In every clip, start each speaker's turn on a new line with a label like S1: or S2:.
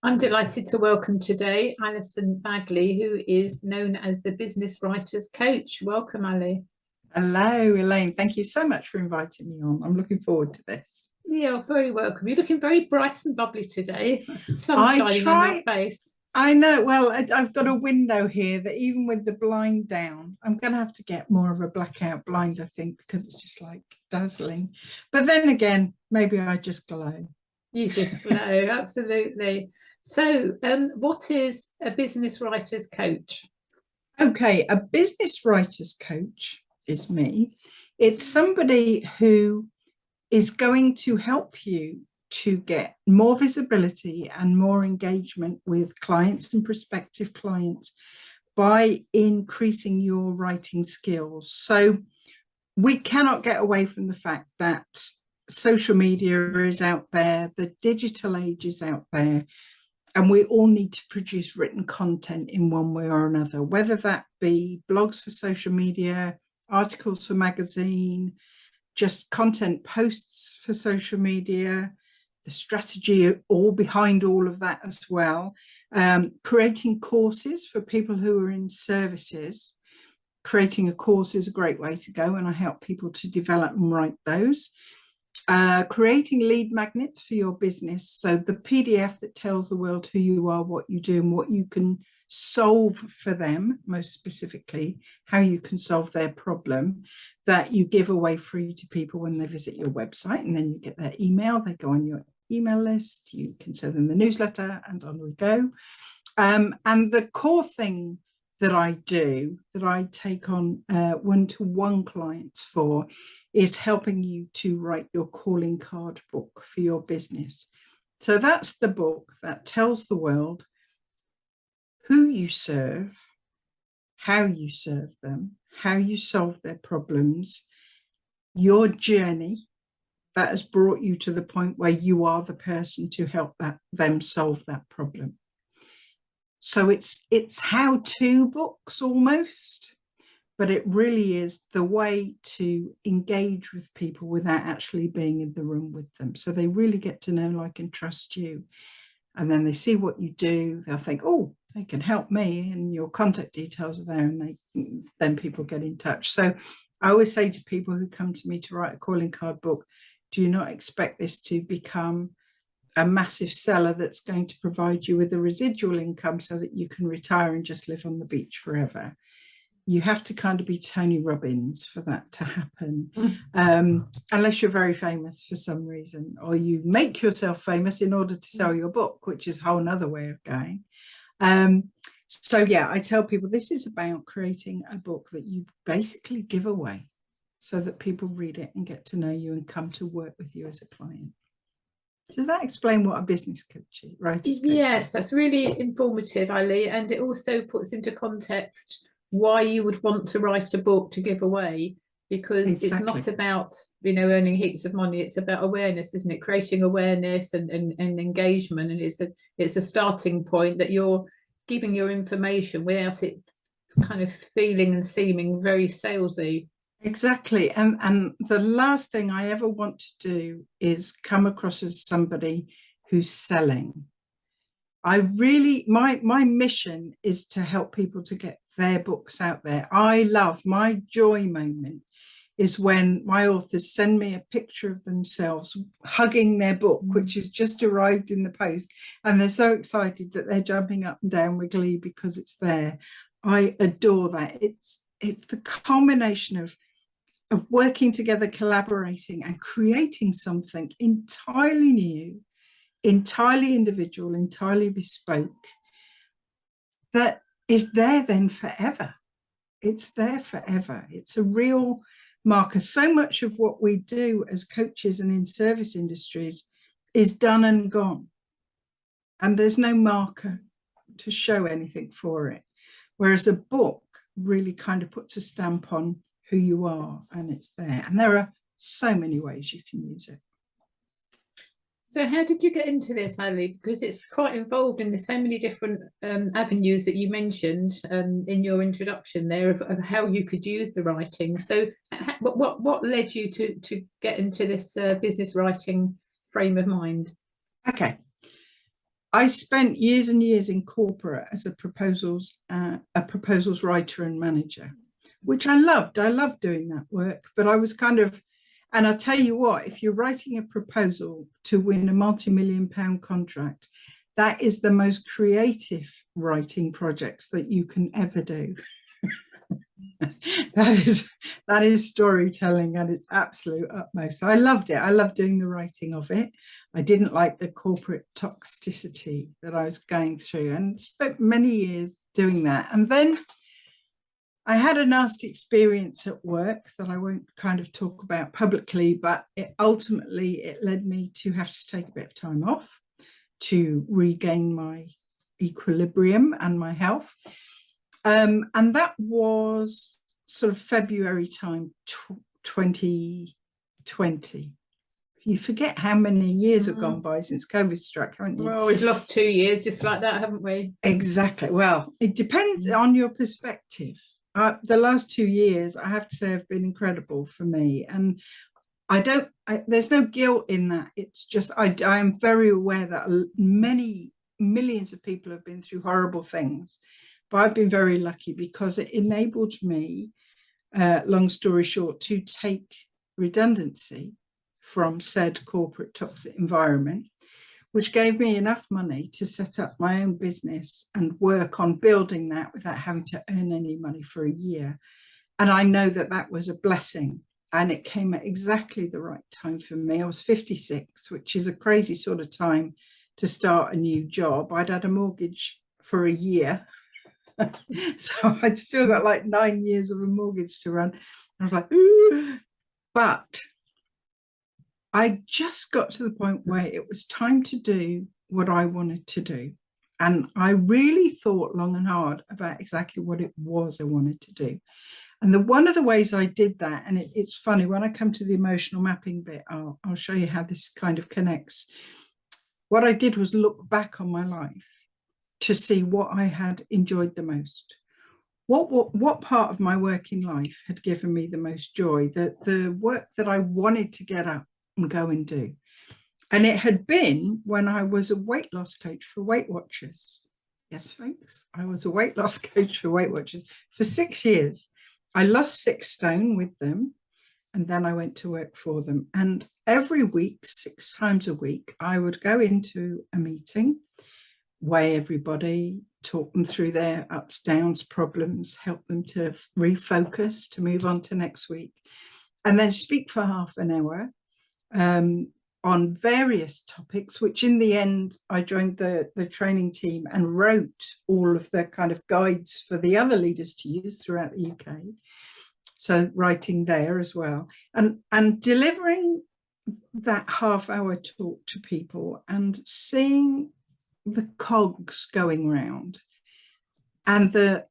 S1: I'm delighted to welcome today Alison Bagley, who is known as the Business Writers Coach. Welcome, Ali.
S2: Hello, Elaine. Thank you so much for inviting me on. I'm looking forward to this.
S1: You're very welcome. You're looking very bright and bubbly today. The sun
S2: I
S1: shining on your
S2: try,
S1: face.
S2: I know, well, I've got a window here that even with the blind down, I'm going to have to get more of a blackout blind, I think, because it's just like dazzling. But then again, maybe I just glow.
S1: You just glow, absolutely. So, what is a business writer's coach?
S2: Okay, a business writer's coach is me. It's somebody who is going to help you to get more visibility and more engagement with clients and prospective clients by increasing your writing skills. So we cannot get away from the fact that social media is out there, the digital age is out there, and we all need to produce written content in one way or another, whether that be blogs for social media, articles for magazine, just content posts for social media, the strategy all behind all of that as well. Creating courses for people who are in services. Creating a course is a great way to go, and I help people to develop and write those. Creating lead magnets for your business. So the PDF that tells the world who you are, what you do, and what you can solve for them, most specifically, how you can solve their problem, that you give away free to people when they visit your website, and then you get their email, they go on your email list, you can send them the newsletter, and on we go. And the core thing that I do, that I take on one-to-one clients for, is helping you to write your calling card book for your business. So that's the book that tells the world who you serve, how you serve them, how you solve their problems, your journey that has brought you to the point where you are the person to help them solve that problem. So it's how-to books almost, but it really is the way to engage with people without actually being in the room with them. So they really get to know, like, and trust you. And then they see what you do, they'll think, oh, they can help me, and your contact details are there, and then people get in touch. So I always say to people who come to me to write a calling card book, do not expect this to become a massive seller that's going to provide you with a residual income so that you can retire and just live on the beach forever. You have to kind of be Tony Robbins for that to happen, unless you're very famous for some reason, or you make yourself famous in order to sell your book, which is a whole nother way of going. So yeah, I tell people this is about creating a book that you basically give away so that people read it and get to know you and come to work with you as a client. Does that explain what a business coach is, right?
S1: Yes, that's really informative, Ali, and it also puts into context why you would want to write a book to give away, because It's not about, earning heaps of money. It's about awareness, isn't it? Creating awareness and engagement, and it's a starting point that you're giving your information without it kind of feeling and seeming very salesy.
S2: Exactly. And the last thing I ever want to do is come across as somebody who's selling. My mission is to help people to get their books out there. My joy moment is when my authors send me a picture of themselves hugging their book, which has just arrived in the post, and they're so excited that they're jumping up and down with glee because it's there. I adore that. It's the combination of working together, collaborating, and creating something entirely new, entirely individual, entirely bespoke, that is there then forever. It's there forever. It's a real marker. So much of what we do as coaches and in service industries is done and gone, and there's no marker to show anything for it, whereas a book really kind of puts a stamp on who you are, and it's there, and there are so many ways you can use it.
S1: So how did you get into this, Ali? Because it's quite involved in so many different avenues that you mentioned in your introduction there of how you could use the writing. So what led you to get into this business writing frame of mind?
S2: Okay. I spent years and years in corporate as a proposals writer and manager, which I loved. I loved doing that work, but I was kind of, and I'll tell you what, if you're writing a proposal to win a multi-million-pound contract, that is the most creative writing projects that you can ever do. that is storytelling at its absolute utmost. So I loved it. I loved doing the writing of it. I didn't like the corporate toxicity that I was going through, and spent many years doing that. And then I had a nasty experience at work that I won't kind of talk about publicly, but ultimately it led me to have to take a bit of time off to regain my equilibrium and my health. And that was sort of February time, 2020. You forget how many years have gone by since COVID struck, haven't you?
S1: Well, we've lost 2 years just like that, haven't we?
S2: Exactly. Well, it depends on your perspective. The last 2 years, I have to say, have been incredible for me. And there's no guilt in that. It's just, I am very aware that many millions of people have been through horrible things. But I've been very lucky because it enabled me, long story short, to take redundancy from said corporate toxic environment, which gave me enough money to set up my own business and work on building that without having to earn any money for a year. And I know that that was a blessing, and it came at exactly the right time for me. I was 56, which is a crazy sort of time to start a new job. I'd had a mortgage for a year. So I'd still got like 9 years of a mortgage to run. I was like, ooh. But I just got to the point where it was time to do what I wanted to do. And I really thought long and hard about exactly what it was I wanted to do. And one of the ways I did that, and it's funny, when I come to the emotional mapping bit, I'll show you how this kind of connects. What I did was look back on my life to see what I had enjoyed the most. What part of my working life had given me the most joy, the work that I wanted to get up and go and do. And it had been when I was a weight loss coach for Weight Watchers. Yes, folks, I was a weight loss coach for Weight Watchers for 6 years. I lost 6 stone with them, and then I went to work for them. And every week, 6 times a week, I would go into a meeting, weigh everybody, talk them through their ups, downs, problems, help them to refocus, to move on to next week, and then speak for half an hour on various topics, which in the end, I joined the training team and wrote all of the kind of guides for the other leaders to use throughout the UK. So writing there as well, and delivering that half-hour talk to people and seeing the cogs going round and the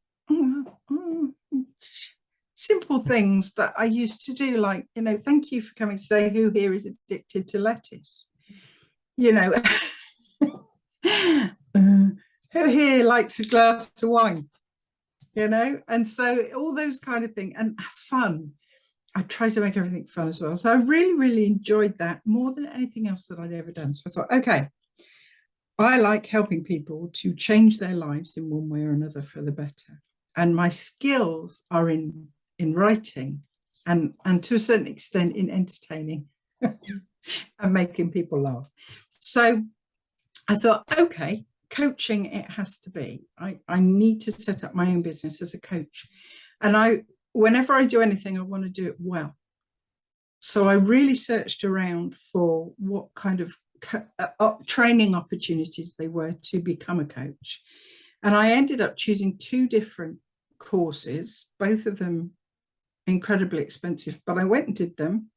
S2: simple things that I used to do, like, thank you for coming today. Who here is addicted to lettuce? Who here likes a glass of wine? And so all those kind of things, and fun. I try to make everything fun as well. So I really, really enjoyed that more than anything else that I'd ever done. So I thought, okay, I like helping people to change their lives in one way or another for the better. And my skills are in writing and to a certain extent in entertaining and making people laugh. So I thought, okay, coaching it has to be. I need to set up my own business as a coach. And whenever I do anything, I want to do it well. So I really searched around for what kind of training opportunities they were to become a coach. And I ended up choosing 2 different courses, both of them incredibly expensive, but I went and did them.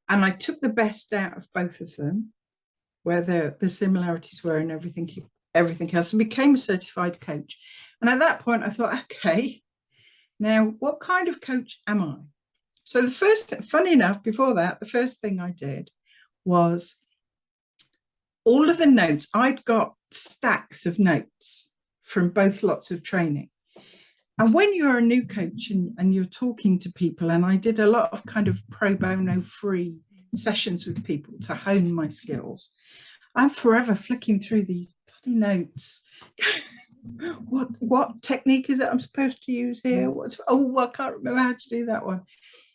S2: And I took the best out of both of them, where the similarities were and everything else, and became a certified coach. And at that point I thought, okay, now what kind of coach am I? So funny enough, before that, the first thing I did was all of the notes. I'd got stacks of notes from both lots of training. And when you're a new coach and you're talking to people, and I did a lot of kind of pro bono free sessions with people to hone my skills, I'm forever flicking through these bloody notes. What technique is it I'm supposed to use here? I can't remember how to do that one.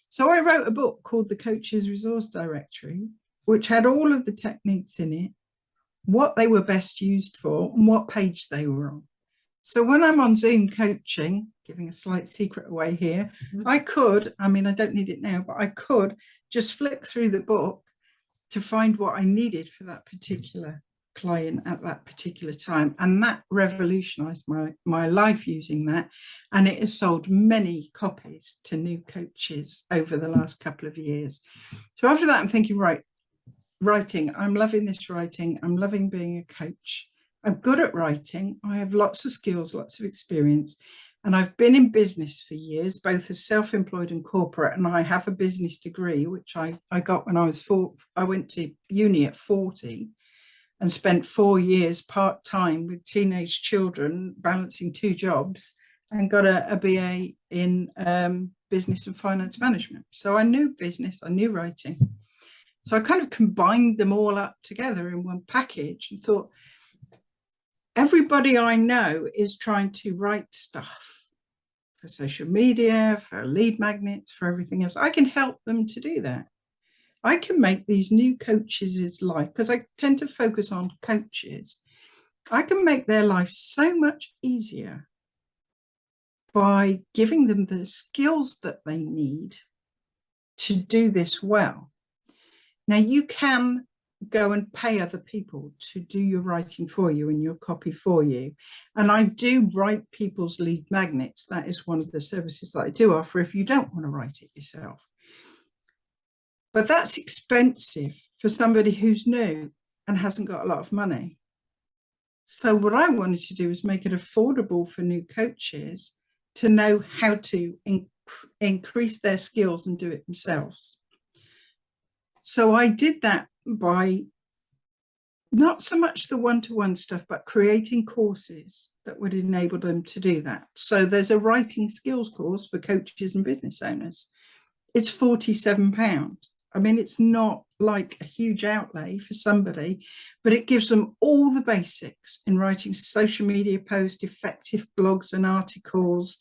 S2: So I wrote a book called The Coach's Resource Directory, which had all of the techniques in it, what they were best used for, and what page they were on. So when I'm on Zoom coaching, giving a slight secret away here, I could, I mean, I don't need it now, but I could just flick through the book to find what I needed for that particular client at that particular time. And that revolutionized my life using that. And it has sold many copies to new coaches over the last couple of years. So after that, I'm thinking, right, writing, I'm loving this writing. I'm loving being a coach. I'm good at writing. I have lots of skills, lots of experience. And I've been in business for years, both as self-employed and corporate. And I have a business degree, which I got when I was I went to uni at 40 and spent 4 years part-time with teenage children, balancing 2 jobs, and got a BA in business and finance management. So I knew business, I knew writing. So I kind of combined them all up together in one package and thought, everybody I know is trying to write stuff for social media, for lead magnets, for everything else. I can help them to do that. I can make these new coaches' life, because I tend to focus on coaches, I can make their life so much easier by giving them the skills that they need to do this well. Now, you can go and pay other people to do your writing for you and your copy for you. And I do write people's lead magnets. That is one of the services that I do offer if you don't want to write it yourself. But that's expensive for somebody who's new and hasn't got a lot of money. So what I wanted to do is make it affordable for new coaches to know how to increase their skills and do it themselves. So I did that by not so much the one-to-one stuff, but creating courses that would enable them to do that. So there's a writing skills course for coaches and business owners. It's £47. I mean, it's not like a huge outlay for somebody, but it gives them all the basics in writing social media posts, effective blogs and articles,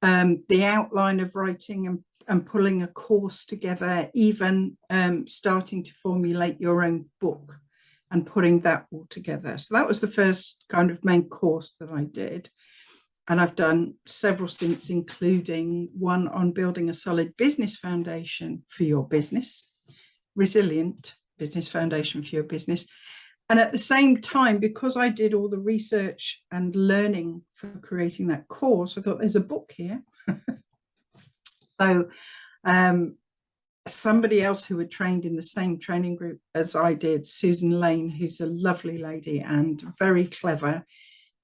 S2: the outline of writing and pulling a course together, even starting to formulate your own book and putting that all together. So that was the first kind of main course that I did. And I've done several since, including one on building a solid business foundation for your business, resilient business foundation for your business. And at the same time, because I did all the research and learning for creating that course, I thought there's a book here. So somebody else who had trained in the same training group as I did, Susan Lane, who's a lovely lady and very clever,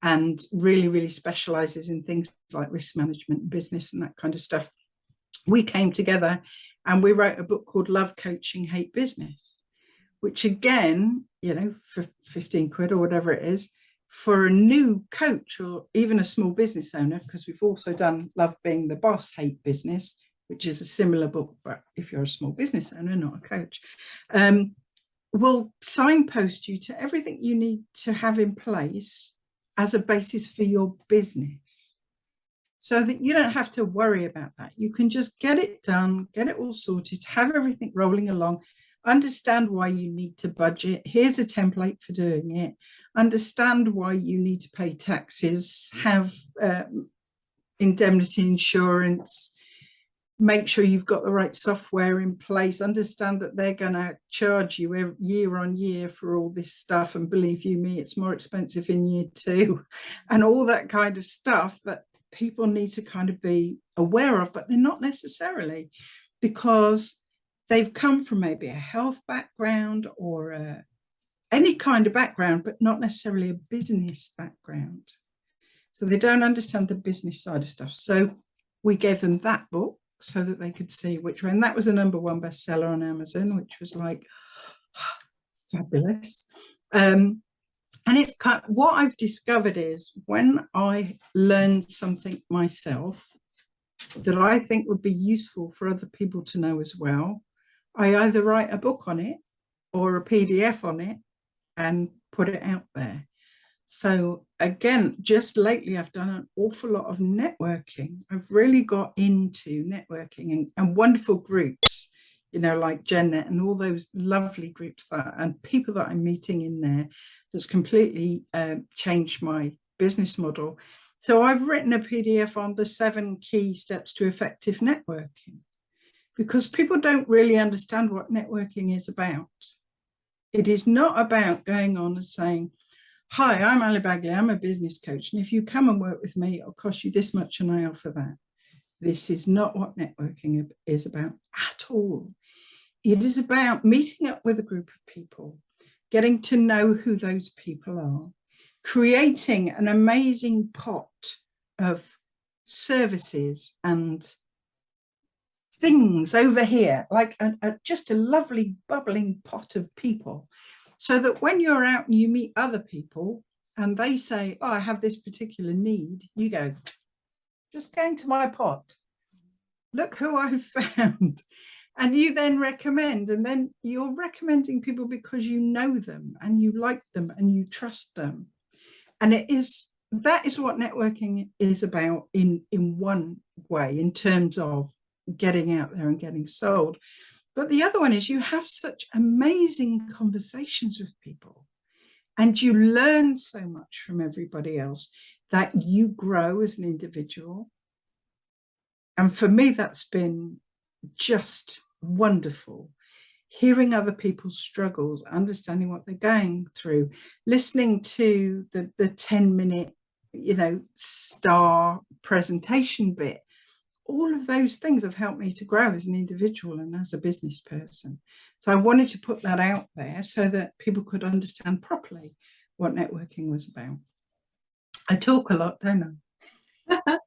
S2: and really, really specializes in things like risk management, business and that kind of stuff. We came together and we wrote a book called Love Coaching, Hate Business, which again, you know, for 15 quid or whatever it is, for a new coach or even a small business owner, because we've also done Love Being the Boss, Hate Business, which is a similar book, but if you're a small business owner, not a coach, will signpost you to everything you need to have in place as a basis for your business, so that you don't have to worry about that. You can just get it done, get it all sorted, have everything rolling along, understand why you need to budget. Here's a template for doing it. Understand why you need to pay taxes, have indemnity insurance, make sure you've got the right software in place, understand that they're going to charge you year on year for all this stuff. And believe you me, it's more expensive in year 2, and all that kind of stuff that people need to kind of be aware of, but they're not necessarily, because they've come from maybe a health background or any kind of background, but not necessarily a business background. So they don't understand the business side of stuff. So we gave them that book so that they could see which way. And that was a #1 bestseller on Amazon, which was like fabulous. And it's kind of, what I've discovered is when I learned something myself that I think would be useful for other people to know as well, I either write a book on it or a PDF on it, and put it out there. So again, just lately, I've done an awful lot of networking. I've really got into networking and wonderful groups, like GenNet and all those lovely groups and people that I'm meeting in there. That's completely changed my business model. So I've written a PDF on the 7 key steps to effective networking, because people don't really understand what networking is about. It is not about going on and saying, hi, I'm Elaine Bagley, I'm a business coach, and if you come and work with me, it'll cost you this much and I offer that. This is not what networking is about at all. It is about meeting up with a group of people, getting to know who those people are, creating an amazing pot of services and things over here, like just a lovely bubbling pot of people, so that when you're out and you meet other people and they say, oh, I have this particular need, you go, just go into my pot, look who I've found. And you then recommend, and then you're recommending people because you know them and you like them and you trust them. And that is what networking is about in one way, in terms of getting out there and getting sold. But the other one is you have such amazing conversations with people and you learn so much from everybody else that you grow as an individual. And for me, that's been just wonderful. Hearing other people's struggles, understanding what they're going through, listening to the 10-minute, star presentation bit. All of those things have helped me to grow as an individual and as a business person. So I wanted to put that out there so that people could understand properly what networking was about. I talk a lot, don't I?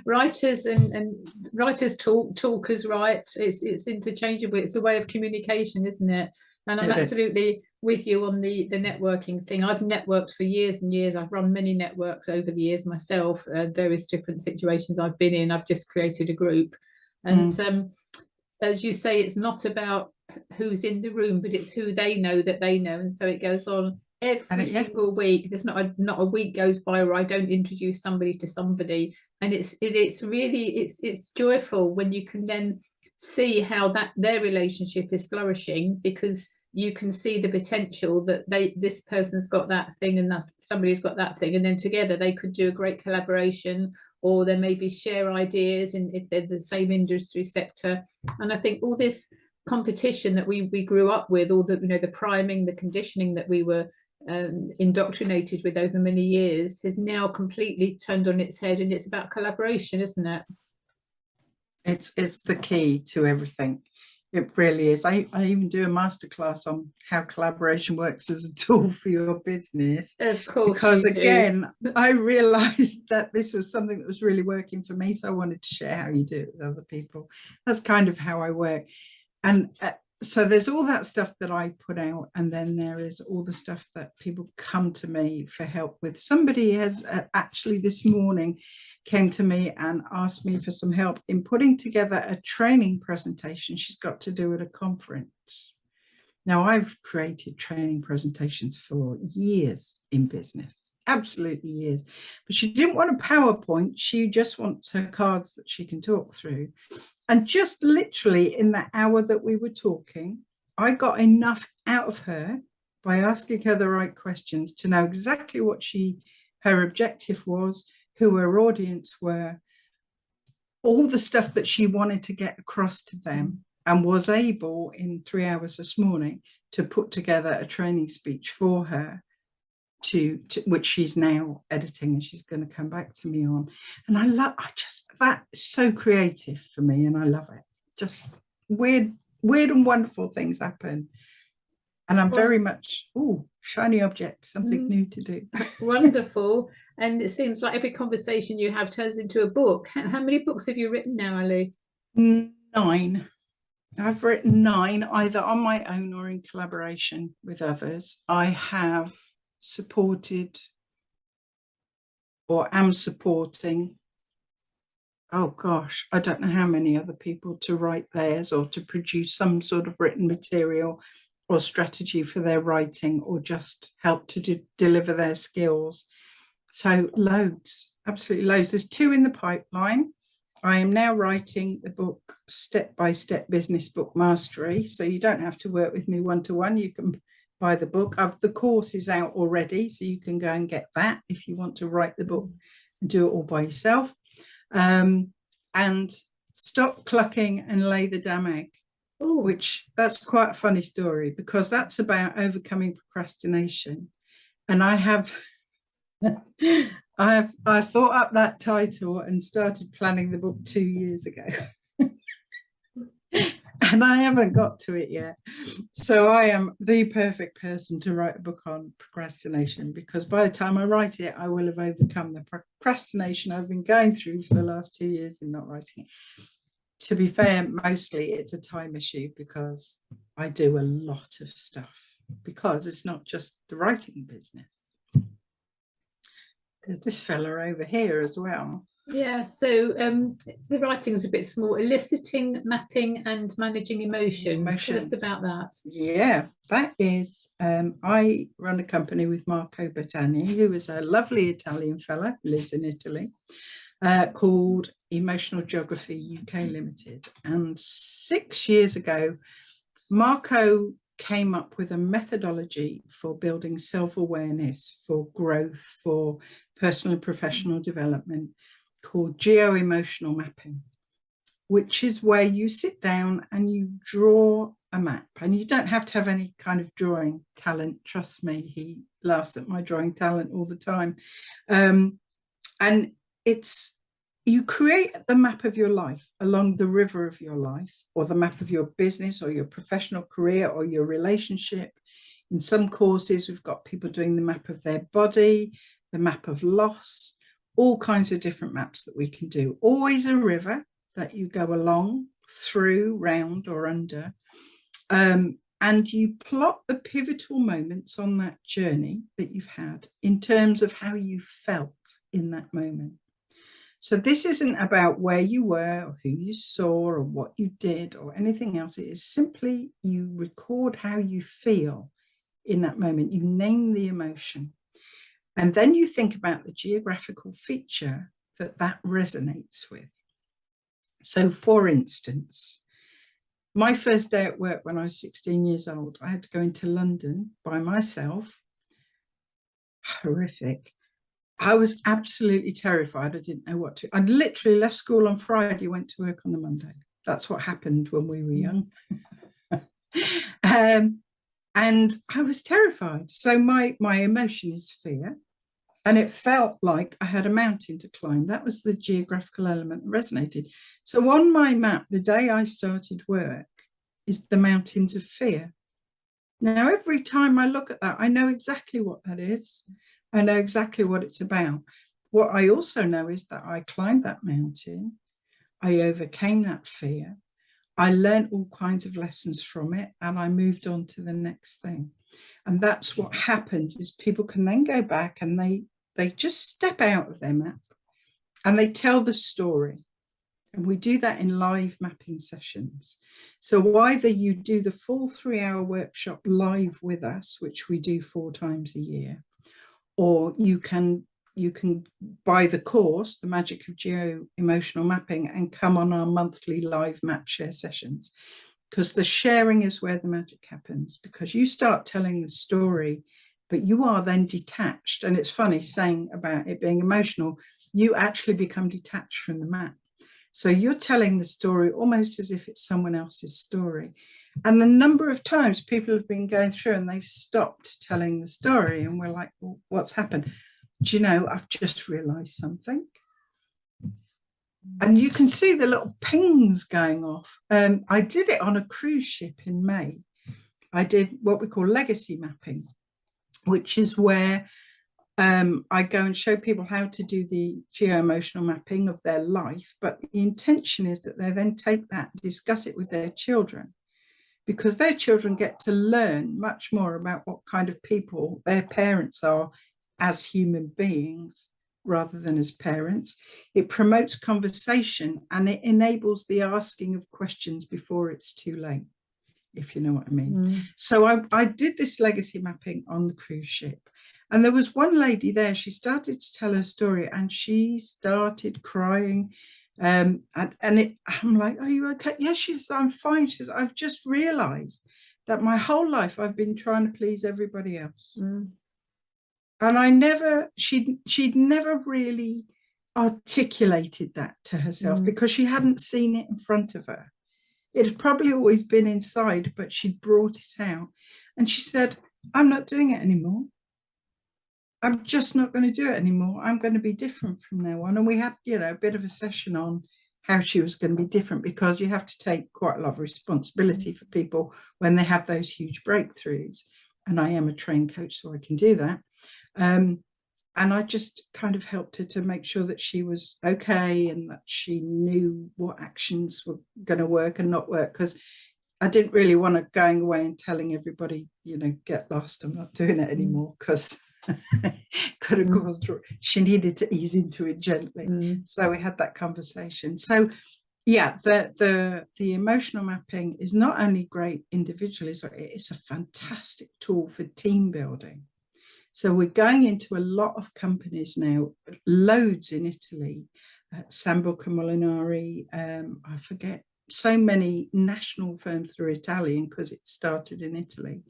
S1: Writers and writers talkers write. It's interchangeable. It's a way of communication, isn't it? And I'm absolutely with you on the networking thing. I've networked for years and years. I've run many networks over the years myself, various different situations I've been in. I've just created a group. And as you say, it's not about who's in the room, but it's who they know that they know. And so it goes on every single week. There's not a week goes by where I don't introduce somebody to somebody. And it's really joyful when you can then see how their relationship is flourishing, because you can see the potential that this person's got that thing and somebody's got that thing, and then together they could do a great collaboration, or they maybe share ideas, and if they're the same industry sector. And I think all this competition that we grew up with, all the priming, the conditioning that we were indoctrinated with over many years, has now completely turned on its head, and it's about collaboration, isn't it?
S2: It's the key to everything. It really is. I even do a masterclass on how collaboration works as a tool for your business.
S1: Of course,
S2: because again, I realized that this was something that was really working for me. So I wanted to share how you do it with other people. That's kind of how I work. And so there's all that stuff that I put out, and then there is all the stuff that people come to me for help with. Somebody has actually this morning came to me and asked me for some help in putting together a training presentation she's got to do at a conference. Now, I've created training presentations for years in business, absolutely years, but she didn't want a PowerPoint. She just wants her cards that she can talk through. And just literally in the hour that we were talking, I got enough out of her by asking her the right questions to know exactly what her objective was, who her audience were, all the stuff that she wanted to get across to them, and was able in 3 hours this morning to put together a training speech for her, which she's now editing and she's going to come back to me on. And that's so creative for me, and I love it. Just weird and wonderful things happen. And I'm very much, shiny object, something new to do.
S1: Wonderful. And it seems like every conversation you have turns into a book. How many books have you written now, Ali?
S2: 9. I've written 9, either on my own or in collaboration with others. I have supported or am supporting, oh gosh, I don't know how many other people to write theirs or to produce some sort of written material or strategy for their writing, or just help to deliver their skills. So loads, absolutely loads. There's 2 in the pipeline. I am now writing the book Step-by-Step Business Book Mastery. So you don't have to work with me one-to-one. You can buy the book. The course is out already, so you can go and get that if you want to write the book and do it all by yourself. And Stop Clucking and Lay the Damn Egg. Ooh. Which that's quite a funny story, because that's about overcoming procrastination. And I have I thought up that title and started planning the book 2 years ago. And I haven't got to it yet. So I am the perfect person to write a book on procrastination, because by the time I write it, I will have overcome the procrastination I've been going through for the last 2 years in not writing it. To be fair, mostly it's a time issue, because I do a lot of stuff, because it's not just the writing business. There's this fella over here as well.
S1: Yeah, so the writing is a bit small. Eliciting, mapping and managing emotions. Tell us about that.
S2: Yeah, that is, I run a company with Marco Bertagni, who is a lovely Italian fella who lives in Italy, called Emotional Geography UK Limited. And 6 years ago, Marco came up with a methodology for building self-awareness, for growth, for personal and professional development, called geo-emotional mapping, which is where you sit down and you draw a map. And you don't have to have any kind of drawing talent. Trust me, he laughs at my drawing talent all the time. And it's, you create the map of your life along the river of your life, or the map of your business or your professional career or your relationship. In some courses, we've got people doing the map of their body, the map of loss, all kinds of different maps that we can do. Always a river that you go along, through, round or under. And you plot the pivotal moments on that journey that you've had in terms of how you felt in that moment. So this isn't about where you were or who you saw or what you did or anything else. It is simply you record how you feel in that moment. You name the emotion. And then you think about the geographical feature that that resonates with. So for instance, my first day at work when I was 16 years old, I had to go into London by myself. Horrific. I was absolutely terrified. I didn't know what to. I literally left school on Friday, went to work on the Monday. That's what happened when we were young. And I was terrified. So my emotion is fear. And it felt like I had a mountain to climb. That was the geographical element that resonated. So on my map, the day I started work is the mountains of fear. Now, every time I look at that, I know exactly what that is. I know exactly what it's about. What I also know is that I climbed that mountain. I overcame that fear. I learned all kinds of lessons from it, and I moved on to the next thing. And that's what happens, is people can then go back and they just step out of their map and they tell the story. And we do that in live mapping sessions. So either you do the full 3-hour workshop live with us, which we do 4 times a year, or you can buy the course, The Magic of Geo-Emotional Mapping, and come on our monthly live map share sessions, because the sharing is where the magic happens, because you start telling the story, but you are then detached. And it's funny saying about it being emotional, you actually become detached from the map. So you're telling the story almost as if it's someone else's story. And the number of times people have been going through and they've stopped telling the story, and we're like, well, what's happened? Do you know, I've just realized something. And you can see the little pings going off. I did it on a cruise ship in May. I did what we call legacy mapping, which is where I go and show people how to do the geo-emotional mapping of their life. But the intention is that they then take that and discuss it with their children, because their children get to learn much more about what kind of people their parents are as human beings rather than as parents. It promotes conversation and it enables the asking of questions before it's too late. if you know what I mean. So I did this legacy mapping on the cruise ship. And there was one lady there, she started to tell her story and she started crying. I'm like, are you okay? Yes, she says, I'm fine. She says, I've just realized that my whole life I've been trying to please everybody else. And she'd never really articulated that to herself because she hadn't seen it in front of her. It had probably always been inside, but she brought it out. And she said, I'm not doing it anymore. I'm just not going to do it anymore. I'm going to be different from now on. And we had, a bit of a session on how she was going to be different, because you have to take quite a lot of responsibility for people when they have those huge breakthroughs. And I am a trained coach, so I can do that. And I just kind of helped her to make sure that she was okay and that she knew what actions were going to work and not work, because I didn't really want her going away and telling everybody, get lost, I'm not doing it anymore, because could have caused, she needed to ease into it gently. So we had that conversation. So yeah, the emotional mapping is not only great individually, so it's a fantastic tool for team building. So we're going into a lot of companies now, loads in Italy, Sambuca Molinari, I forget, so many national firms that are Italian because it started in Italy,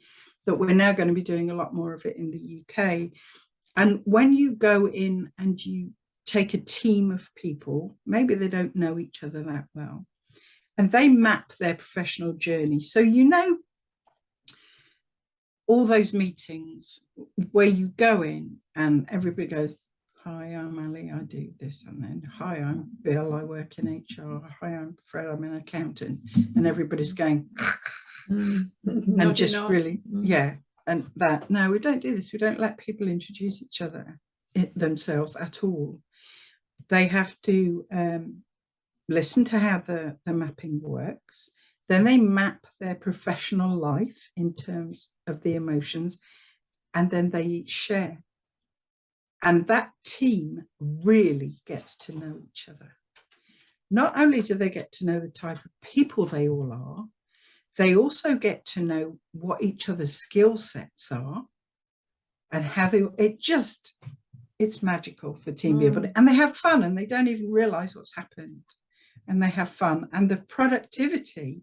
S2: that we're now going to be doing a lot more of it in the UK. And when you go in and you take a team of people, maybe they don't know each other that well, and they map their professional journey. So, all those meetings where you go in and everybody goes, hi, I'm Ali, I do this. And then, hi, I'm Bill, I work in HR. Hi, I'm Fred, I'm an accountant. And everybody's going, and just really, and that. No, we don't do this. We don't let people introduce each other themselves at all. They have to listen to how the mapping works. Then they map their professional life in terms of the emotions, and then they each share. And that team really gets to know each other. Not only do they get to know the type of people they all are, they also get to know what each other's skill sets are and how it's magical for team building. And they have fun and they don't even realize what's happened. And they have fun. And the productivity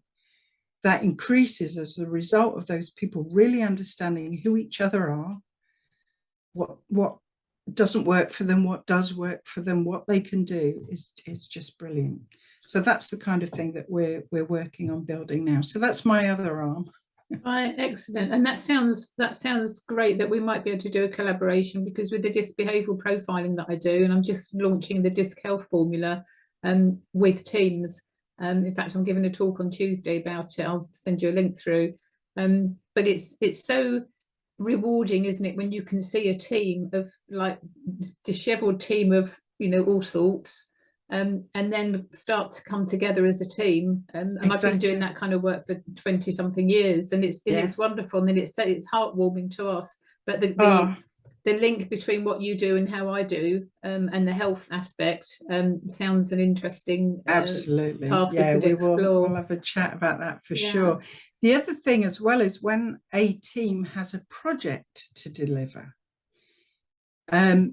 S2: that increases as a result of those people really understanding who each other are, what doesn't work for them, what does work for them, what they can do is just brilliant. So that's the kind of thing that we're working on building now. So that's my other arm.
S1: Right, excellent. And that sounds great, that we might be able to do a collaboration, because with the disc behavioural profiling that I do, and I'm just launching the disc health formula with teams. In fact, I'm giving a talk on Tuesday about it. I'll send you a link through. But it's so rewarding, isn't it, when you can see a team of, like, dishevelled team of all sorts, and then start to come together as a team. And exactly. I've been doing that kind of work for 20 something years, and it's wonderful, and then it's heartwarming to us. But the link between what you do and how I do, and the health aspect, sounds an interesting
S2: absolutely
S1: path we could explore.
S2: We'll have a chat about that for sure. The other thing as well is when a team has a project to deliver,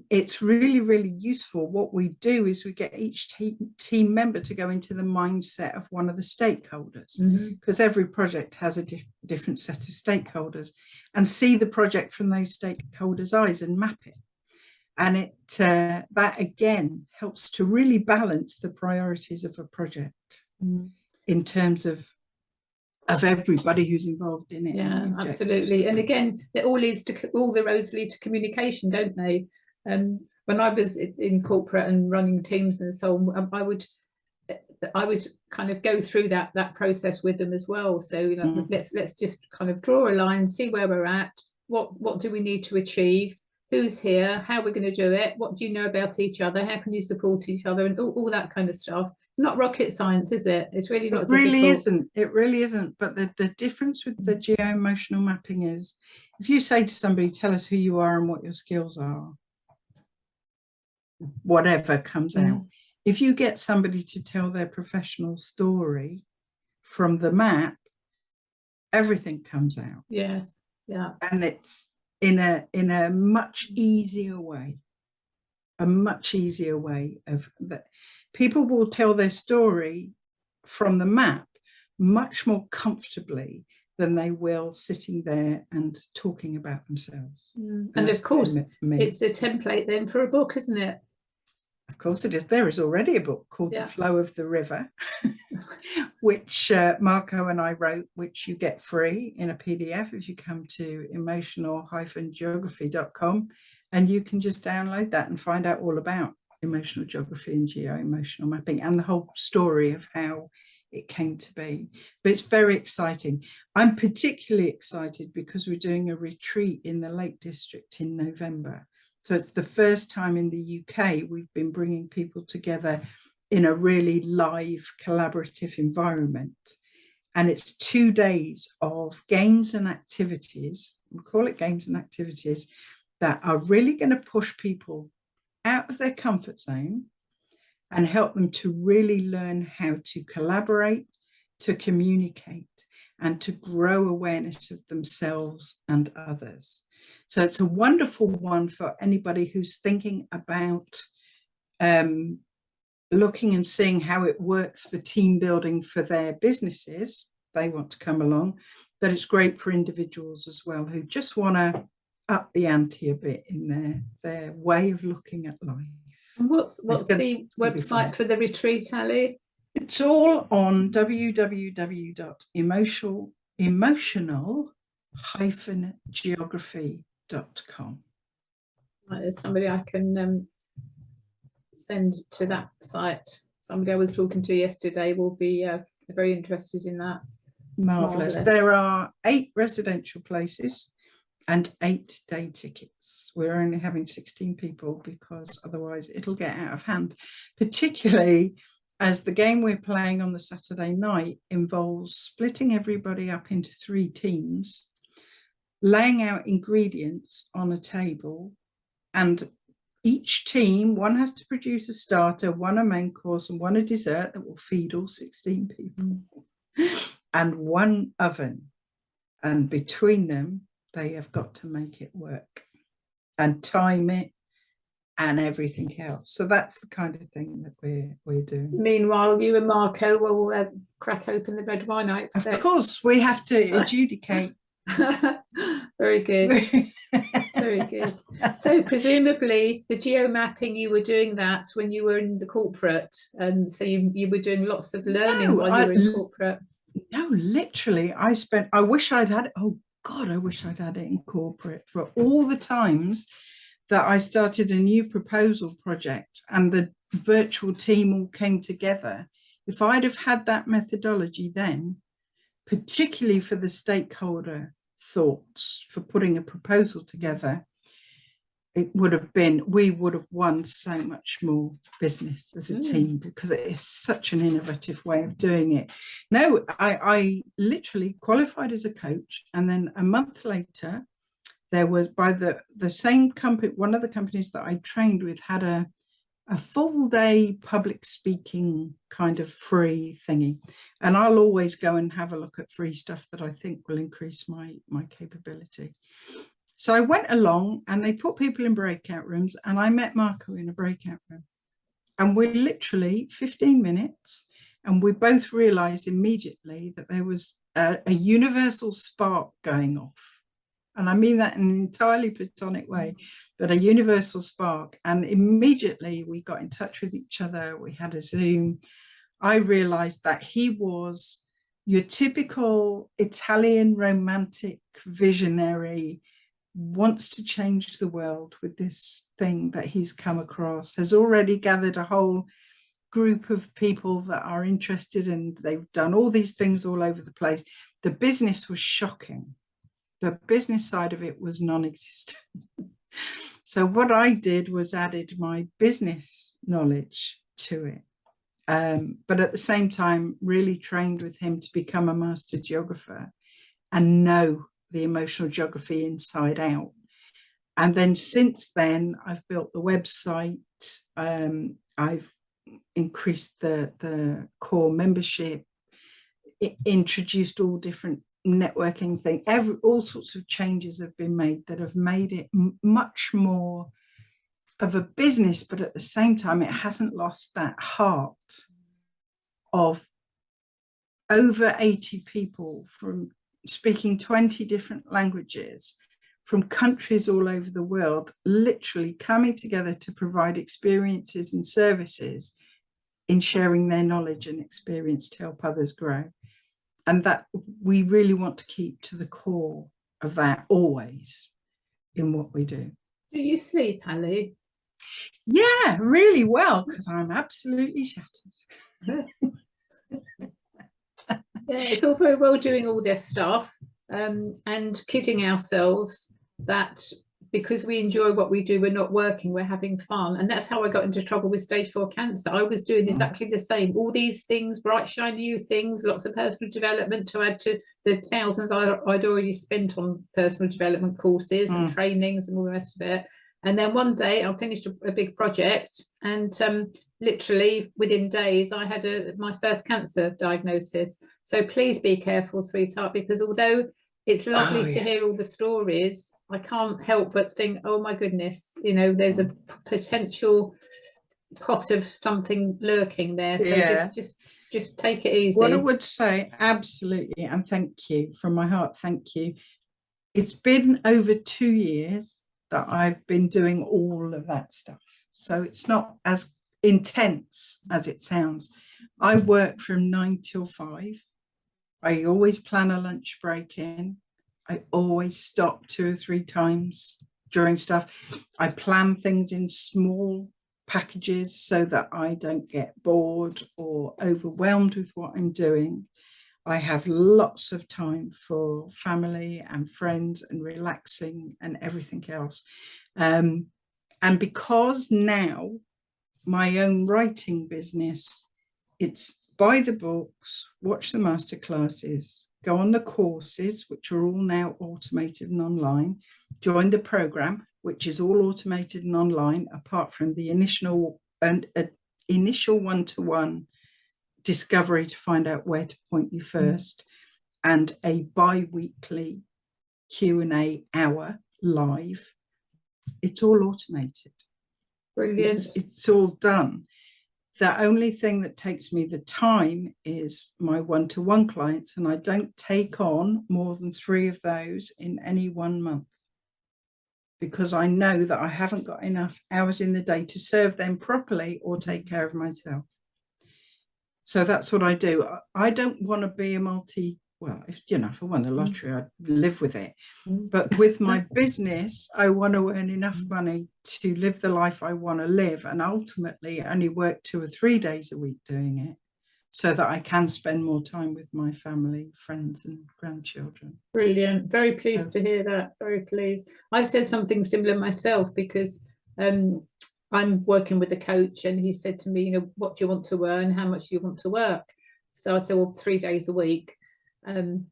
S2: it's really, really useful. What we do is we get each team member to go into the mindset of one of the stakeholders, because every project has a different set of stakeholders, and see the project from those stakeholders' eyes and map it. And that again helps to really balance the priorities of a project in terms of everybody who's involved in it.
S1: Yeah, absolutely. And again, all the roads lead to communication, don't they? When I was in corporate and running teams and so on, I would kind of go through that process with them as well. So let's just kind of draw a line, see where we're at, what do we need to achieve, who's here, how we're going to do it, what do you know about each other, how can you support each other, and all that kind of stuff. Not rocket science, is it? It's really not. It really isn't.
S2: It really isn't. But the difference with the geo-emotional mapping is, if you say to somebody, tell us who you are and what your skills are, whatever comes out. If you get somebody to tell their professional story from the map, everything comes out.
S1: Yes. Yeah.
S2: And it's in a much easier way. A much easier way of that. People will tell their story from the map much more comfortably than they will sitting there and talking about themselves.
S1: And of course,
S2: me.
S1: It's a template then for a book, isn't it?
S2: Of course it is. There is already a book called The Flow of the River, which Marco and I wrote, which you get free in a PDF if you come to emotional-geography.com, and you can just download that and find out all about emotional geography and geo-emotional mapping and the whole story of how it came to be. But it's very exciting. I'm particularly excited because we're doing a retreat in the Lake District in November. So it's the first time in the UK we've been bringing people together in a really live, collaborative environment. And it's 2 days of games and activities, we call it games and activities, that are really going to push people out of their comfort zone and help them to really learn how to collaborate, to communicate, and to grow awareness of themselves and others. So it's a wonderful one for anybody who's thinking about looking and seeing how it works for team building for their businesses. They want to come along, but it's great for individuals as well who just want to up the ante a bit in their way of looking at life.
S1: And what's the website for the retreat, Ali?
S2: It's all on www.emotional-geography.com.
S1: Right, there's somebody I can send to that site. Somebody I was talking to yesterday will be very interested in that.
S2: Marvellous. There are 8 residential places and 8-day tickets. We're only having 16 people because otherwise it'll get out of hand, particularly as the game we're playing on the Saturday night involves splitting everybody up into 3 teams, laying out ingredients on a table, and each team, one has to produce a starter, one a main course, and one a dessert that will feed all 16 people, and one oven. And between them, they have got to make it work and time it and everything else. So that's the kind of thing that we're doing.
S1: Meanwhile, you and Marco will crack open the red wine, I expect.
S2: Of course, we have to adjudicate.
S1: Very good. Very good. So presumably the geo-mapping, you were doing that when you were in the corporate, and so you were doing lots of learning while you were in corporate.
S2: No, literally, I wish I'd had it. Oh God, I wish I'd had it in corporate for all the times that I started a new proposal project and the virtual team all came together. If I'd have had that methodology then, particularly for the stakeholder thoughts for putting a proposal together, it would have been, we would have won so much more business as a team, because it is such an innovative way of doing it. No, I literally qualified as a coach, and then a month later there was, by the same company, one of the companies that I trained with had a full day public speaking kind of free thingy, and I'll always go and have a look at free stuff that I think will increase my capability. So I went along and they put people in breakout rooms, and I met Marco in a breakout room, and we literally 15 minutes, and we both realized immediately that there was a universal spark going off. And I mean that in an entirely platonic way, but a universal spark. And immediately we got in touch with each other. We had a Zoom. I realized that he was your typical Italian romantic visionary, wants to change the world with this thing that he's come across, has already gathered a whole group of people that are interested, and they've done all these things all over the place. The business was shocking. The business side of it was non-existent. So what I did was added my business knowledge to it, but at the same time really trained with him to become a master geographer and know the emotional geography inside out. And then since then I've built the website, I've increased the core membership, introduced all different networking thing, all sorts of changes have been made that have made it much more of a business, but at the same time, it hasn't lost that heart of over 80 people from speaking 20 different languages from countries all over the world, literally coming together to provide experiences and services in sharing their knowledge and experience to help others grow. And that we really want to keep to the core of that always in what we do.
S1: Do you sleep, Ali?
S2: Yeah, really well, because I'm absolutely shattered.
S1: Yeah, it's all very well doing all this stuff and kidding ourselves that because we enjoy what we do, we're not working, we're having fun. And that's how I got into trouble with stage 4 cancer. I was doing exactly the same. All these things, bright, shiny new things, lots of personal development to add to the thousands I'd already spent on personal development courses and trainings and all the rest of it. And then one day I finished a big project, and literally within days I had my first cancer diagnosis. So please be careful, sweetheart, because although it's lovely to hear all the stories, I can't help but think, oh my goodness, you know, there's a potential pot of something lurking there. So just take it easy.
S2: What I would say, absolutely, and thank you from my heart, thank you. It's been over 2 years that I've been doing all of that stuff. So it's not as intense as it sounds. I work from 9 till 5. I always plan a lunch break in. I always stop 2 or 3 times during stuff. I plan things in small packages so that I don't get bored or overwhelmed with what I'm doing. I have lots of time for family and friends and relaxing and everything else. And because now my own writing business, it's buy the books, watch the masterclasses, go on the courses, which are all now automated and online, join the program, which is all automated and online, apart from the initial one-to-one discovery to find out where to point you first, and a bi-weekly Q&A hour live. It's all automated.
S1: Brilliant.
S2: It's all done. The only thing that takes me the time is my one-to-one clients, and I don't take on more than 3 of those in any 1 month, because I know that I haven't got enough hours in the day to serve them properly or take care of myself. So that's what I do. I don't want to be if I won the lottery, I'd live with it. But with my business, I want to earn enough money to live the life I want to live, and ultimately only work 2 or 3 days a week doing it, so that I can spend more time with my family, friends and grandchildren.
S1: Brilliant. Very pleased to hear that. Very pleased. I've said something similar myself, because I'm working with a coach, and he said to me, you know, what do you want to earn? How much do you want to work? So I said, well, 3 days a week. And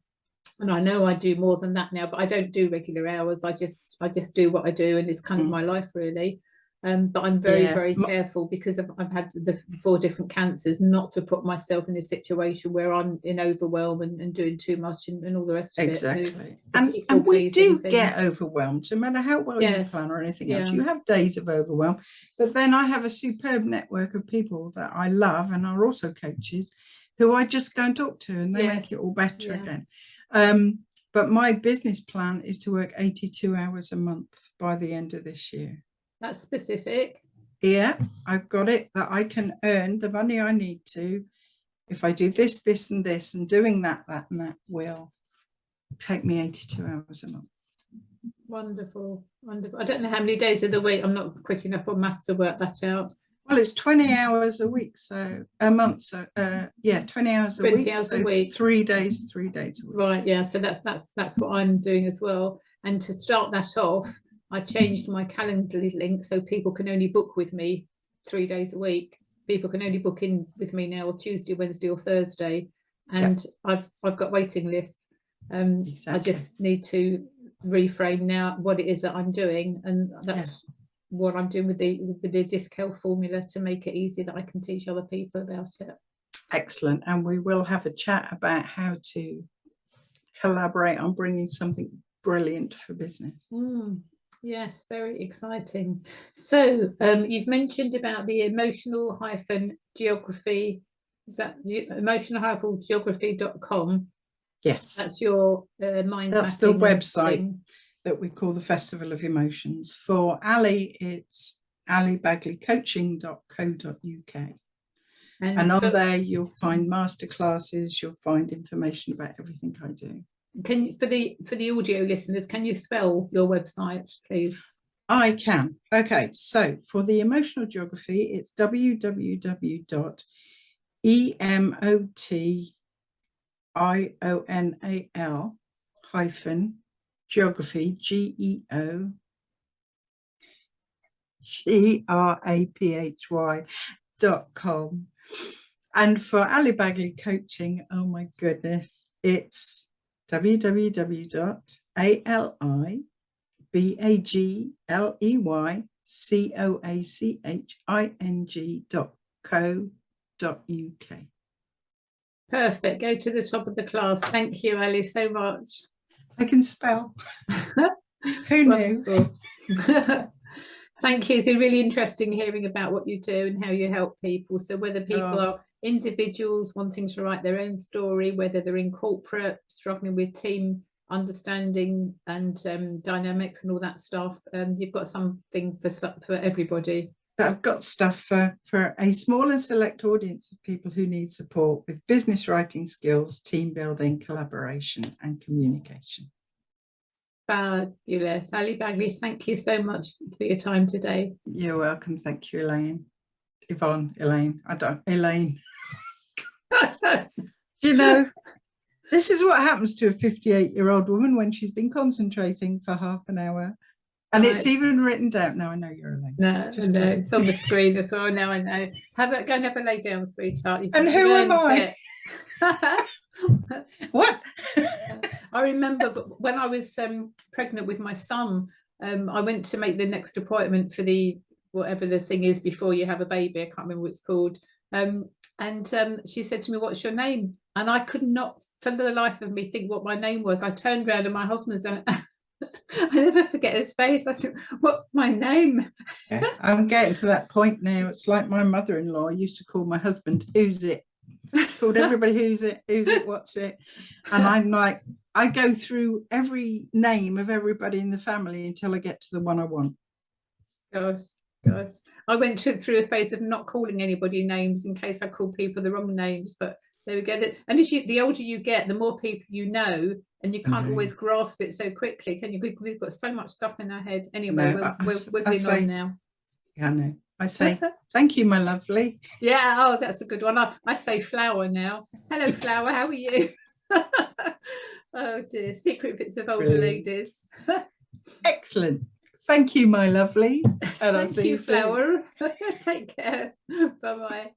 S1: I know I do more than that now, but I don't do regular hours. I just do what I do, and it's kind of my life, really. But I'm very careful, because I've had the 4 different cancers, not to put myself in a situation where I'm in overwhelm and doing too much and all the rest of it.
S2: Exactly. And we do get overwhelmed, no matter how well you plan or anything else. You have days of overwhelm. But then I have a superb network of people that I love and are also coaches, who I just go and talk to, and they make it all better again. But my business plan is to work 82 hours a month by the end of this year.
S1: That's specific.
S2: Yeah, I've got it, that I can earn the money I need to, if I do this, this and this, and doing that and that will take me 82 hours a month.
S1: Wonderful, wonderful. I don't know how many days of the week. I'm not quick enough on maths to work that out.
S2: Well, it's 20 hours a week, so a month. So 20 hours a week.
S1: 20 hours
S2: so
S1: a week.
S2: 3 days a week.
S1: Right, yeah. So that's what I'm doing as well. And to start that off, I changed my Calendly link so people can only book with me 3 days a week. People can only book in with me now Tuesday, Wednesday, or Thursday, and I've got waiting lists. I just need to reframe now what it is that I'm doing, and that's what I'm doing with the Disc Health formula, to make it easy that I can teach other people about it.
S2: Excellent. And we will have a chat about how to collaborate on bringing something brilliant for business.
S1: Yes, very exciting. So you've mentioned about the emotional-geography. Is that emotional-geography.com?
S2: Yes,
S1: that's your mind
S2: that's the
S1: mapping
S2: website
S1: thing
S2: that we call the Festival of Emotions. For Ali, it's alibagleycoaching.co.uk. And on there you'll find masterclasses, you'll find information about everything I do.
S1: Can you, for the audio listeners, can you spell your website, please?
S2: I can. Okay, so for the emotional geography, it's www.emotional-geography, geography.com. And for Ali Bagley Coaching, oh my goodness, it's www.alibagleycoaching.co.uk.
S1: Perfect. Go to the top of the class. Thank you, Ali, so much.
S2: I can spell. Who knew?
S1: Thank you. It's been really interesting hearing about what you do and how you help people. So whether people are individuals wanting to write their own story, whether they're in corporate, struggling with team understanding and dynamics and all that stuff, you've got something for everybody.
S2: I've got stuff for a small and select audience of people who need support with business writing skills, team building, collaboration and communication.
S1: Fabulous. Ali Bagley, thank you so much for your time today.
S2: You're welcome. Thank you, Elaine. Elaine. You know, this is what happens to a 58-year-old woman when she's been concentrating for half an hour. And it's even written down. Now I know you're Elaine.
S1: No, it's on the screen as well. Now I know. Go and have a lay down, sweetheart.
S2: And who am I? What?
S1: I remember when I was pregnant with my son, I went to make the next appointment for the whatever the thing is before you have a baby. I can't remember what it's called. And she said to me, "What's your name?" And I could not, for the life of me, think what my name was. I turned around and my husband's. I never forget his face. I said, "What's my name?"
S2: Yeah, I'm getting to that point now. It's like my mother-in-law used to call my husband, "Who's it?" She called everybody, "Who's it? Who's it? What's it?" And I'm like, I go through every name of everybody in the family until I get to the one I want.
S1: Gosh. I went through a phase of not calling anybody names in case I called people the wrong names, but there we go. And the older you get, the more people you know, and you can't always grasp it so quickly, can you? We've got so much stuff in our head. Anyway, we're wiggling on now.
S2: Yeah, I know. I say, thank you, my lovely.
S1: Yeah, oh, that's a good one. I say flower now. Hello, flower, how are you? Oh dear, secret bits of older ladies.
S2: Excellent. Thank you, my lovely. And
S1: Thank you, flower. Take care. Bye-bye.